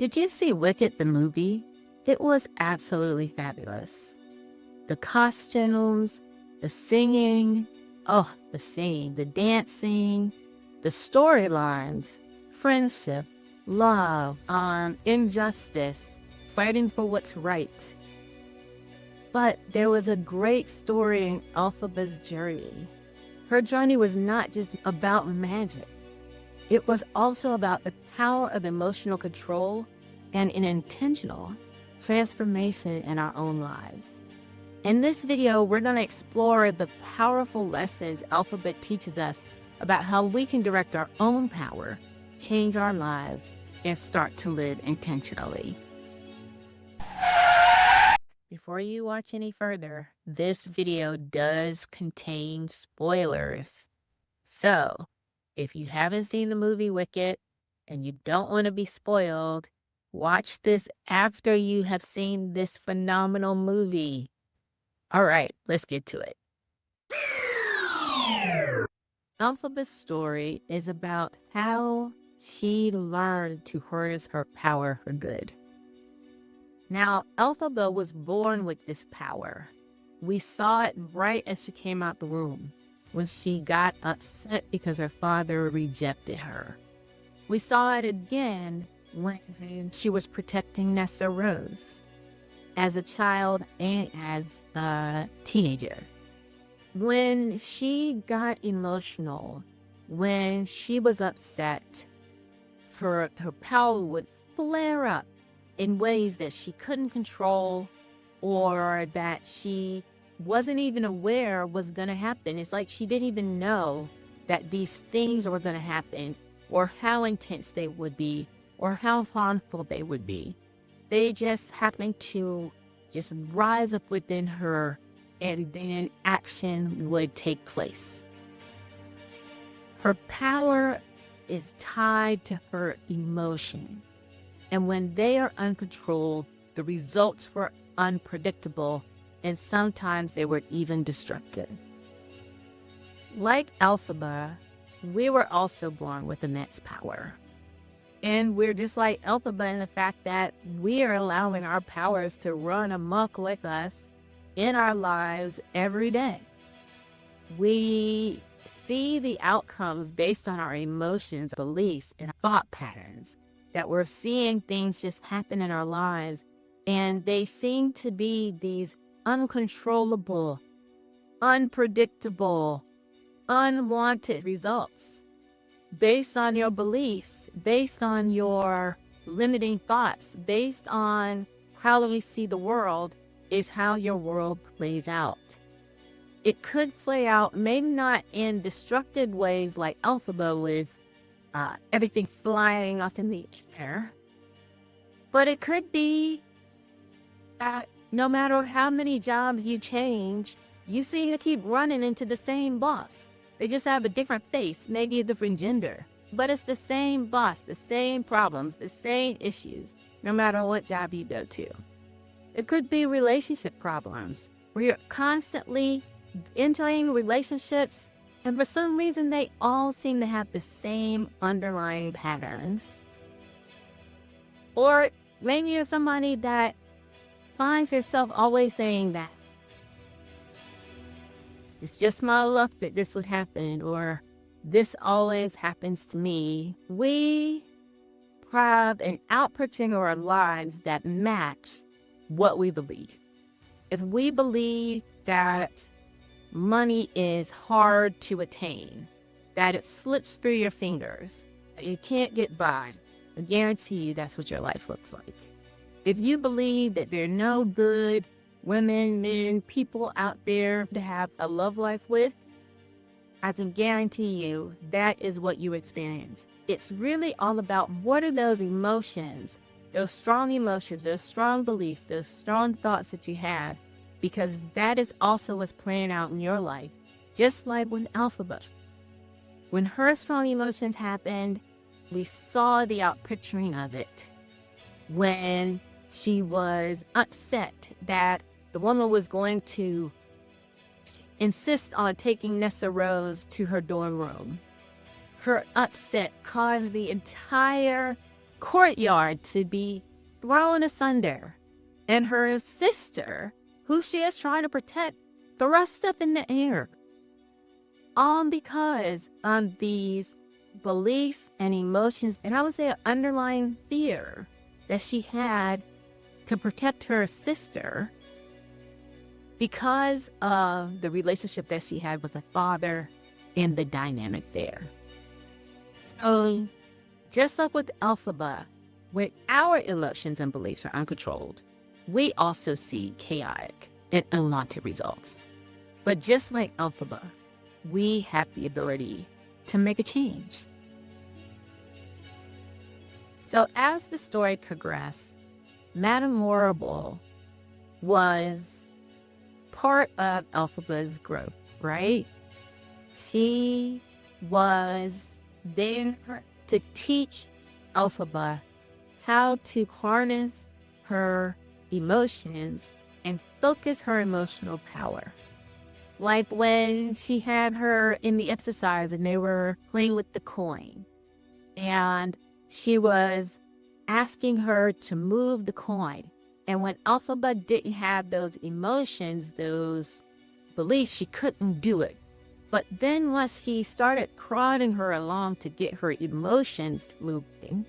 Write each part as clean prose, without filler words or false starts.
Did you see Wicked the movie? It was absolutely fabulous. The costumes, the singing, the dancing, the storylines, friendship, love, injustice, fighting for what's right. But there was a great story in Elphaba's journey. Her journey was not just about magic. It was also about the power of emotional control and an intentional transformation in our own lives. In this video, we're going to explore the powerful lessons Elphaba teaches us about how we can direct our own power, change our lives, and start to live intentionally. Before you watch any further, this video does contain spoilers. So, if you haven't seen the movie Wicked and you don't want to be spoiled, watch this after you have seen this phenomenal movie. All right, let's get to it. Elphaba's story is about how she learned to harness her power for good. Now, Elphaba was born with this power. We saw it right as she came out the womb, when she got upset because her father rejected her. We saw it again when she was protecting Nessa Rose as a child and as a teenager. When she got emotional, when she was upset, her power would flare up in ways that she couldn't control or that she wasn't even aware was going to happen. It's like she didn't even know that these things were going to happen or how intense they would be or how harmful they would be. They just happened to just rise up within her, and then action would take place. Her power is tied to her emotion. And when they are uncontrolled, the results were unpredictable, and sometimes they were even destructive. Like Elphaba, we were also born with immense power. And we're just like Elphaba in the fact that we are allowing our powers to run amok with us in our lives every day. We see the outcomes based on our emotions, beliefs, and thought patterns, that we're seeing things just happen in our lives, and they seem to be these uncontrollable, unpredictable, unwanted results. Based on your beliefs, based on your limiting thoughts, based on how we see the world, is how your world plays out. It could play out maybe not in destructive ways like Elphaba with everything flying off in the air, but it could be that no matter how many jobs you change, you seem to keep running into the same boss. They just have a different face, maybe a different gender, but it's the same boss, the same problems, the same issues, no matter what job you go to. It could be relationship problems where you're constantly entering relationships, and for some reason they all seem to have the same underlying patterns. Or maybe you're somebody that finds yourself always saying that it's just my luck that this would happen, or this always happens to me. We have an outputting of our lives that match what we believe. If we believe that money is hard to attain, that it slips through your fingers, that you can't get by, I guarantee you that's what your life looks like. If you believe that there are no good women, men, people out there to have a love life with, I can guarantee you that is what you experience. It's really all about what are those emotions, those strong emotions, those strong beliefs, those strong thoughts that you have, because that is also what's playing out in your life. Just like with Elphaba. When her strong emotions happened, we saw the outpicturing of it. When she was upset that the woman was going to insist on taking Nessa Rose to her dorm room. Her upset caused the entire courtyard to be thrown asunder, and her sister, who she is trying to protect, thrust up in the air. All because of these beliefs and emotions, and I would say an underlying fear that she had to protect her sister because of the relationship that she had with the father and the dynamic there. So, just like with Elphaba, when our emotions and beliefs are uncontrolled, we also see chaotic and unwanted results. But just like Elphaba, we have the ability to make a change. So as the story progressed, Madame Morrible was part of Elphaba's growth, right? She was there to teach Elphaba how to harness her emotions and focus her emotional power. Like when she had her in the exercise and they were playing with the coin, and she was asking her to move the coin. And when Elphaba didn't have those emotions, those beliefs, she couldn't do it. But then once he started prodding her along to get her emotions moving,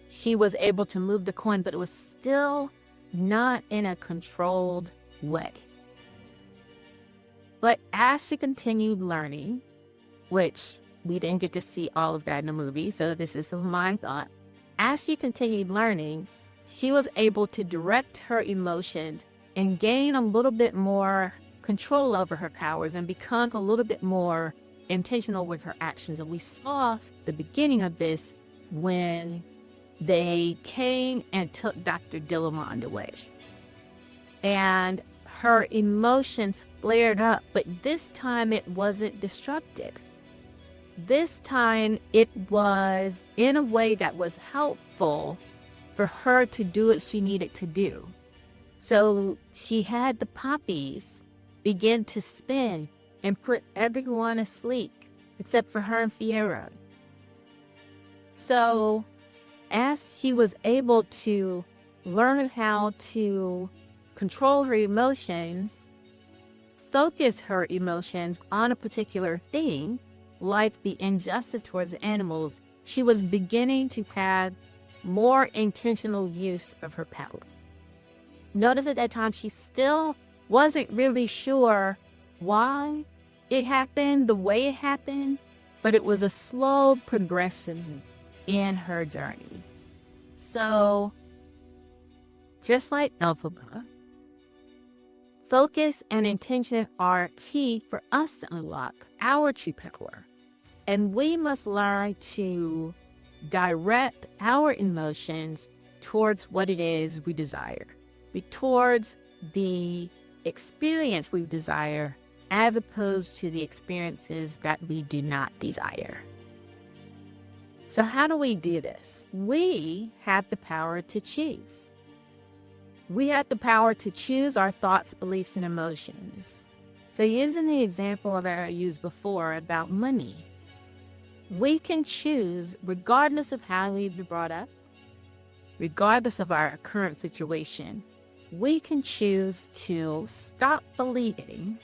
she was able to move the coin, but it was still not in a controlled way. But as she continued learning, which we didn't get to see all of that in the movie, so this is my thought. As she continued learning, she was able to direct her emotions and gain a little bit more control over her powers and become a little bit more intentional with her actions. And we saw the beginning of this when they came and took Dr. Dillamond away. And her emotions flared up, but this time it wasn't destructive. This time it was in a way that was helpful for her to do what she needed to do. So she had the poppies begin to spin and put everyone asleep except for her and Fiero. So as she was able to learn how to control her emotions, focus her emotions on a particular thing, like the injustice towards animals, she was beginning to have more intentional use of her power. Notice at that time, she still wasn't really sure why it happened the way it happened, but it was a slow progression in her journey. So, just like Elphaba, focus and intention are key for us to unlock our true power. And we must learn to direct our emotions towards what it is we desire, towards the experience we desire, as opposed to the experiences that we do not desire. So how do we do this? We have the power to choose. We have the power to choose our thoughts, beliefs, and emotions. So using the example that I used before about money, we can choose, regardless of how we've been brought up, regardless of our current situation, we can choose to stop believing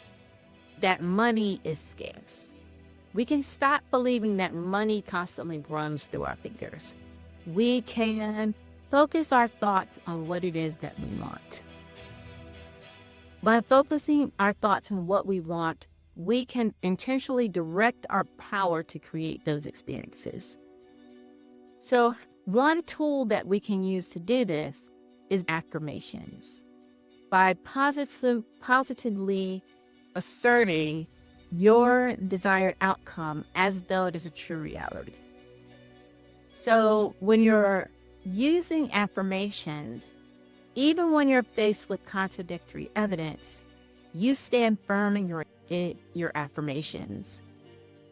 that money is scarce. We can stop believing that money constantly runs through our fingers. We can focus our thoughts on what it is that we want. By focusing our thoughts on what we want, we can intentionally direct our power to create those experiences. So one tool that we can use to do this is affirmations. By positively asserting your desired outcome as though it is a true reality. So when you're using affirmations, even when you're faced with contradictory evidence, you stand firm in your affirmations.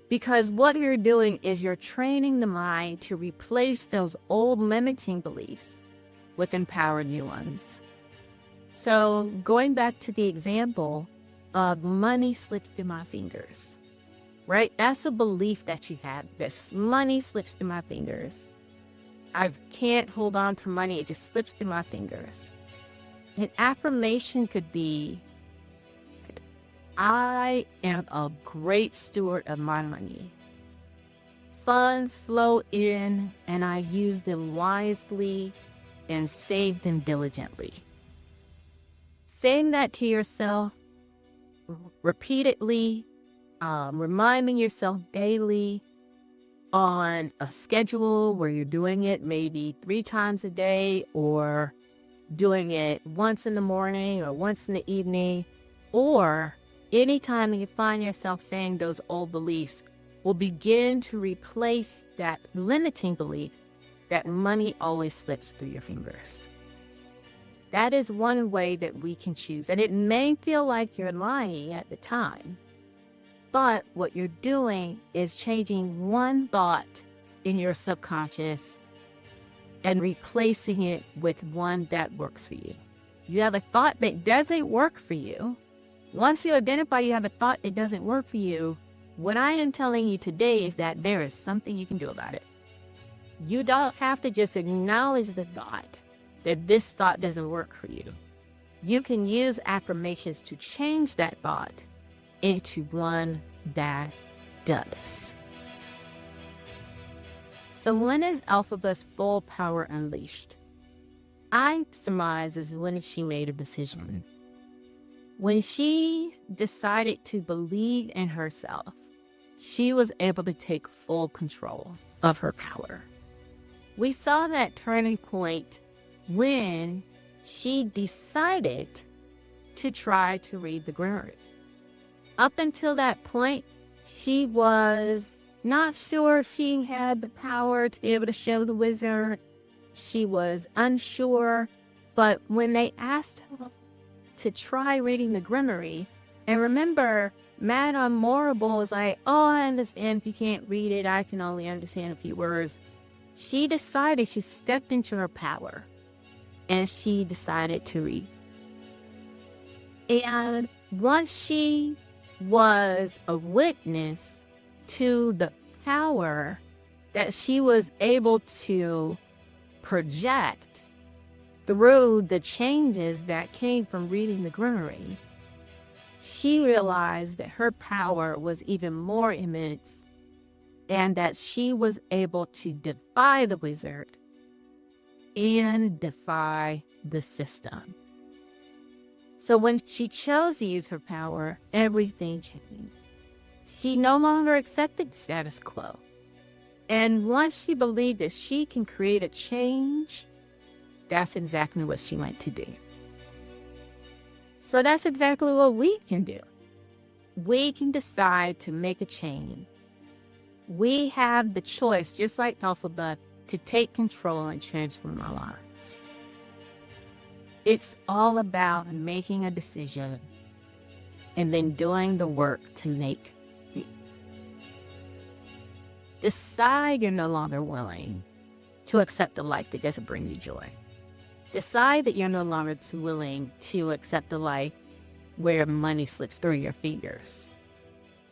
Because what you're doing is you're training the mind to replace those old limiting beliefs with empowered new ones. So going back to the example of money slips through my fingers, right? That's a belief that you have. This money slips through my fingers. I can't hold on to money. It just slips through my fingers. An affirmation could be, I am a great steward of my money. Funds flow in and I use them wisely and save them diligently. Saying that to yourself repeatedly, reminding yourself daily on a schedule where you're doing it maybe 3 times a day, or doing it once in the morning or once in the evening, or anytime you find yourself saying those old beliefs, will begin to replace that limiting belief that money always slips through your fingers. That is one way that we can choose. And it may feel like you're lying at the time, but what you're doing is changing one thought in your subconscious and replacing it with one that works for you. You have a thought that doesn't work for you. Once you identify you have a thought that doesn't work for you, what I am telling you today is that there is something you can do about it. You don't have to just acknowledge the thought that this thought doesn't work for you. You can use affirmations to change that thought into one that does. So when is Elphaba's full power unleashed? I surmise is when she made a decision. When she decided to believe in herself, she was able to take full control of her power. We saw that turning point when she decided to try to read the grammar. Up until that point, she was not sure if she had the power to be able to show the wizard. She was unsure, but when they asked her to try reading the Grimoire, and remember, Madame Morrible was like, oh, I understand if you can't read it, I can only understand a few words. She decided, she stepped into her power, and she decided to read. And once she was a witness to the power that she was able to project through the changes that came from reading the Grimoire, she realized that her power was even more immense and that she was able to defy the wizard and defy the system. So when she chose to use her power, everything changed. She no longer accepted the status quo. And once she believed that she can create a change, that's exactly what she went to do. So that's exactly what we can do. We can decide to make a change. We have the choice, just like Elphaba, to take control and transform our lives. It's all about making a decision and then doing the work to make it. Decide you're no longer willing to accept a life that doesn't bring you joy. Decide that you're no longer too willing to accept a life where money slips through your fingers.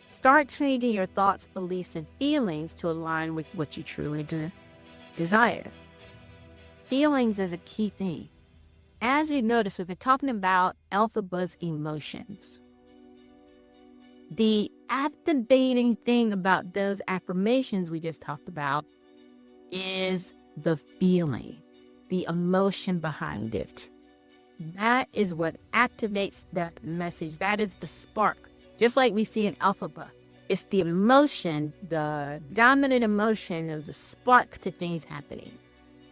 Start changing your thoughts, beliefs, and feelings to align with what you truly desire. Feelings is a key thing. As you notice, we've been talking about Elphaba's emotions. The activating thing about those affirmations we just talked about is the feeling, the emotion behind it. That is what activates that message. That is the spark. Just like we see in Elphaba, it's the emotion, the dominant emotion of the spark to things happening,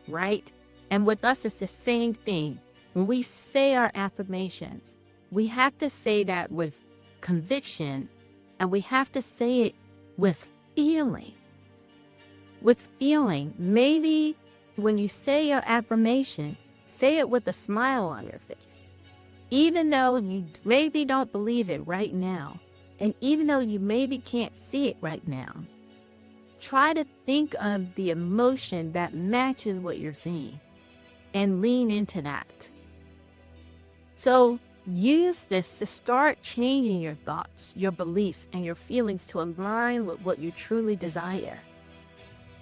right? And with us, it's the same thing. When we say our affirmations, we have to say that with conviction, and we have to say it with feeling. With feeling. Maybe when you say your affirmation, say it with a smile on your face. Even though you maybe don't believe it right now, and even though you maybe can't see it right now, try to think of the emotion that matches what you're seeing and lean into that. So use this to start changing your thoughts, your beliefs, and your feelings to align with what you truly desire.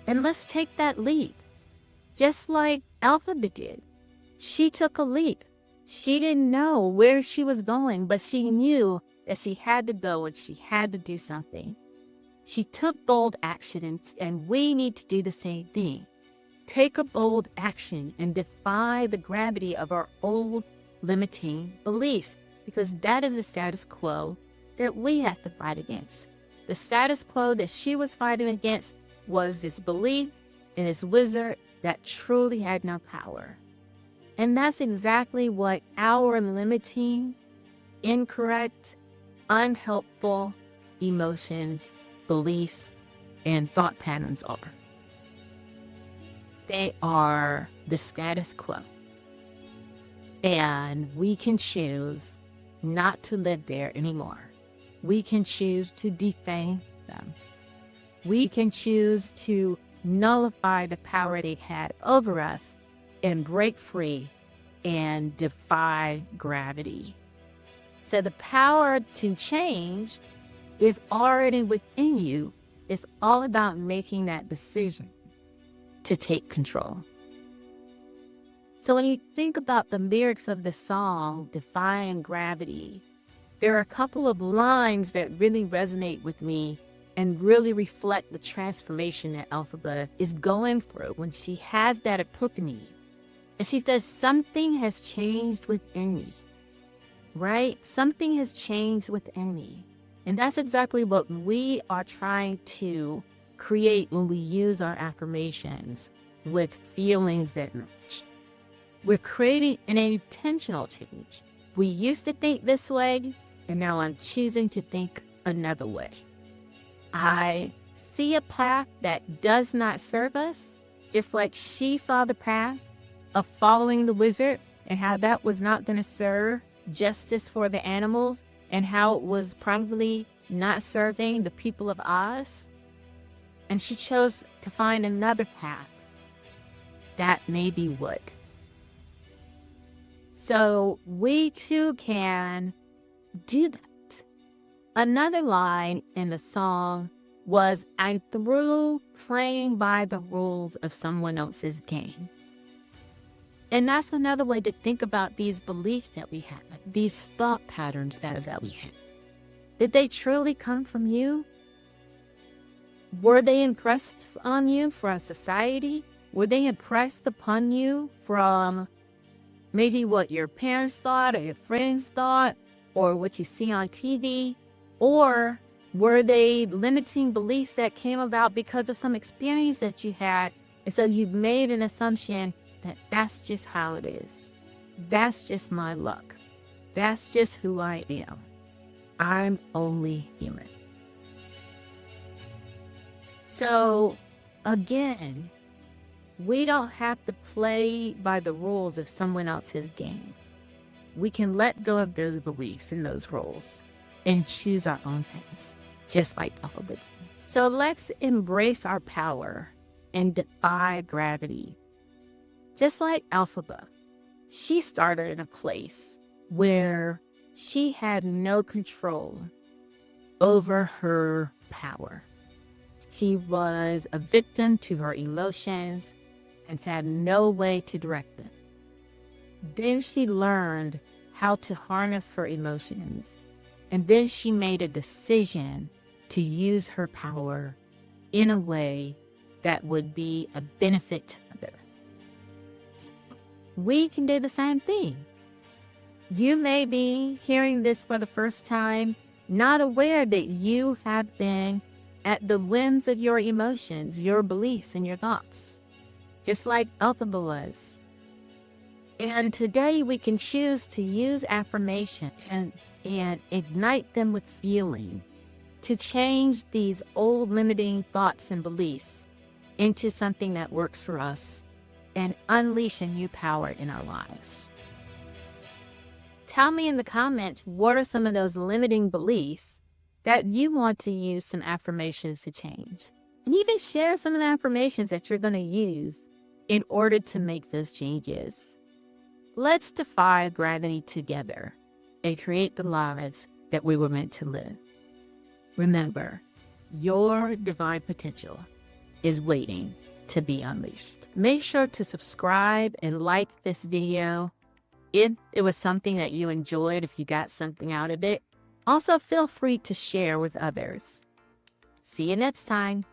And let's take that leap. just like Elphaba did. She took a leap. She didn't know where she was going, but she knew that she had to go and she had to do something. She took bold action, and we need to do the same thing. Take a bold action and defy the gravity of our old limiting beliefs, because that is the status quo that we have to fight against. The status quo that she was fighting against was this belief in this wizard that truly had no power. And that's exactly what our limiting, incorrect, unhelpful emotions, beliefs, and thought patterns are. They are the status quo. And we can choose not to live there anymore. We can choose to defang them. We can choose to nullify the power they had over us and break free and defy gravity. So the power to change is already within you. It's all about making that decision to take control. So when you think about the lyrics of the song, Defying Gravity, there are a couple of lines that really resonate with me and really reflect the transformation that Elphaba is going through when she has that epiphany. And she says, something has changed within me, right? Something has changed within me. And that's exactly what we are trying to create when we use our affirmations with feelings that match. We're creating an intentional change. We used to think this way, and now I'm choosing to think another way. I see a path that does not serve us, just like she saw the path of following the wizard and how that was not going to serve justice for the animals and how it was probably not serving the people of Oz. And she chose to find another path that maybe would. So we too can do that. Another line in the song was, I'm through playing by the rules of someone else's game. And that's another way to think about these beliefs that we have, these thought patterns that we have. Did they truly come from you? Were they impressed on you from society? Were they impressed upon you from maybe what your parents thought or your friends thought or what you see on TV? Or were they limiting beliefs that came about because of some experience that you had? And so you've made an assumption that that's just how it is. That's just my luck. That's just who I am. I'm only human. So again, we don't have to play by the rules of someone else's game. We can let go of those beliefs and those rules and choose our own paths, just like Elphaba. So let's embrace our power and defy gravity. Just like Elphaba, she started in a place where she had no control over her power. She was a victim to her emotions and had no way to direct them. Then she learned how to harness her emotions, and then she made a decision to use her power in a way that would be a benefit to others. We can do the same thing. You may be hearing this for the first time, not aware that you have been at the whims of your emotions, your beliefs, and your thoughts, just like Elphaba was. And today we can choose to use affirmation and ignite them with feeling to change these old limiting thoughts and beliefs into something that works for us and unleash a new power in our lives. Tell me in the comments, what are some of those limiting beliefs that you want to use some affirmations to change? And even share some of the affirmations that you're going to use in order to make those changes. Let's defy gravity together and create the lives that we were meant to live. Remember, your divine potential is waiting to be unleashed. Make sure to subscribe and like this video if it was something that you enjoyed, if you got something out of it. Also, feel free to share with others. See you next time.